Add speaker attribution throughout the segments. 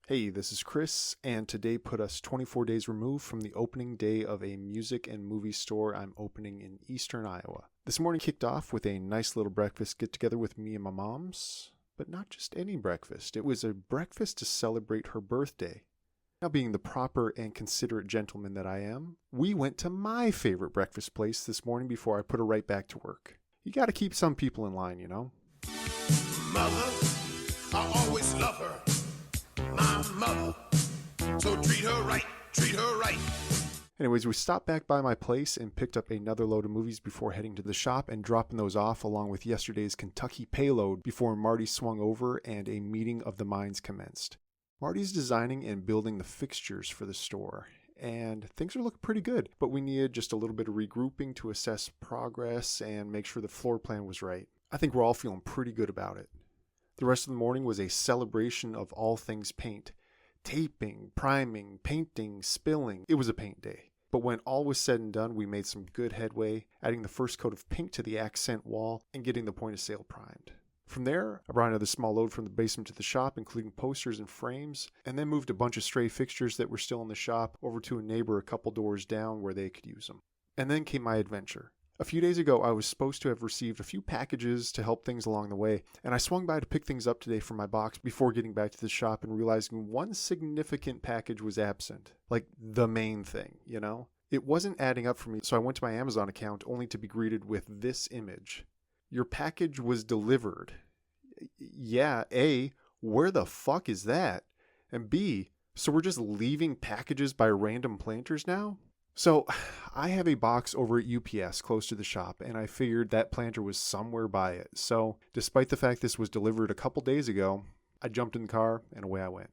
Speaker 1: Hey, this is Chris, and today put us 24 days removed from the opening day of a music and movie store I'm opening in eastern Iowa. This morning kicked off with a nice little breakfast get-together with me and my mom's, but not just any breakfast. It was a breakfast to celebrate her birthday. Now, being the proper and considerate gentleman that I am, we went to my favorite breakfast place this morning before I put her right back to work. You gotta keep some people in line, you know?
Speaker 2: Mother, I always love her. My mother, so treat her right, treat her right.
Speaker 1: Anyways, we stopped back by my place and picked up another load of movies before heading to the shop and dropping those off along with yesterday's Kentucky payload before Marty swung over and a meeting of the minds commenced. Marty's designing and building the fixtures for the store, and things are looking pretty good, but we needed just a little bit of regrouping to assess progress and make sure the floor plan was right. I think we're all feeling pretty good about it. The rest of the morning was a celebration of all things paint. Taping, priming, painting, spilling. It was a paint day. But when all was said and done, we made some good headway, adding the first coat of pink to the accent wall and getting the point of sale primed. From there, I brought another small load from the basement to the shop, including posters and frames, and then moved a bunch of stray fixtures that were still in the shop over to a neighbor a couple doors down where they could use them. And then came my adventure. A few days ago, I was supposed to have received a few packages to help things along the way, and I swung by to pick things up today from my box before getting back to the shop and realizing one significant package was absent. Like, the main thing, you know? It wasn't adding up for me, so I went to my Amazon account only to be greeted with this image. Your package was delivered. Yeah, A, where the fuck is that? And B, so we're just leaving packages by random planters now? So, I have a box over at UPS close to the shop, and I figured that planter was somewhere by it. So, despite the fact this was delivered a couple days ago, I jumped in the car and away I went.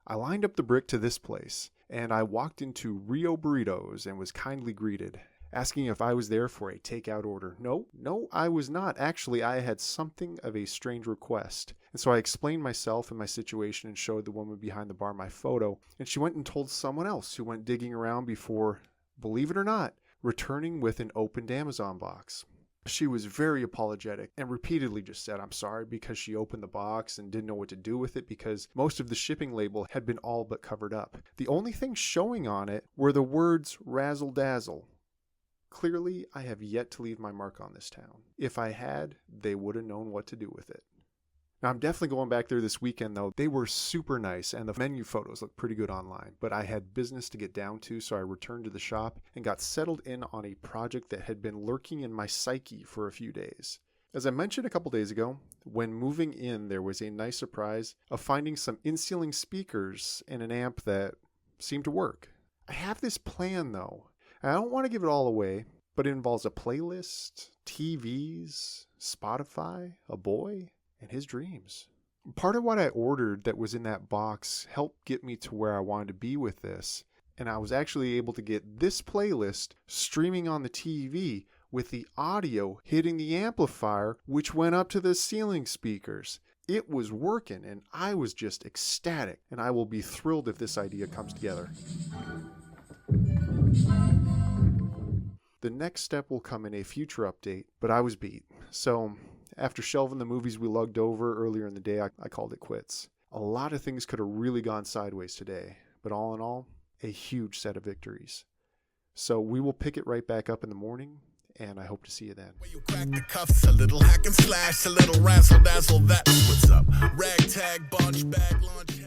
Speaker 1: I lined up the brick to this place, and I walked into Rio Burritos and was kindly greeted, asking if I was there for a takeout order. No, I was not. Actually, I had something of a strange request. And so I explained myself and my situation and showed the woman behind the bar my photo, and she went and told someone else who went digging around before, believe it or not, returning with an opened Amazon box. She was very apologetic and repeatedly just said I'm sorry because she opened the box and didn't know what to do with it because most of the shipping label had been all but covered up. The only thing showing on it were the words razzle dazzle. Clearly, I have yet to leave my mark on this town. If I had, they would have known what to do with it. Now, I'm definitely going back there this weekend, though. They were super nice, and the menu photos look pretty good online. But I had business to get down to, so I returned to the shop and got settled in on a project that had been lurking in my psyche for a few days. As I mentioned a couple days ago, when moving in, there was a nice surprise of finding some in-ceiling speakers and an amp that seemed to work. I have this plan, though. I don't want to give it all away, but it involves a playlist, TVs, Spotify, a boy, and his dreams. Part of what I ordered that was in that box helped get me to where I wanted to be with this, and I was actually able to get this playlist streaming on the TV with the audio hitting the amplifier, which went up to the ceiling speakers. It was working, and I was just ecstatic, and I will be thrilled if this idea comes together. The next step will come in a future update, but I was beat. So, after shelving the movies we lugged over earlier in the day, I called it quits. A lot of things could have really gone sideways today, but all in all, a huge set of victories. So we will pick it right back up in the morning, and I hope to see you then.
Speaker 2: When you crack the cuffs, a little hack and slash, a little razzle dazzle, that's what's up. Ragtag, bunch, bag, launch.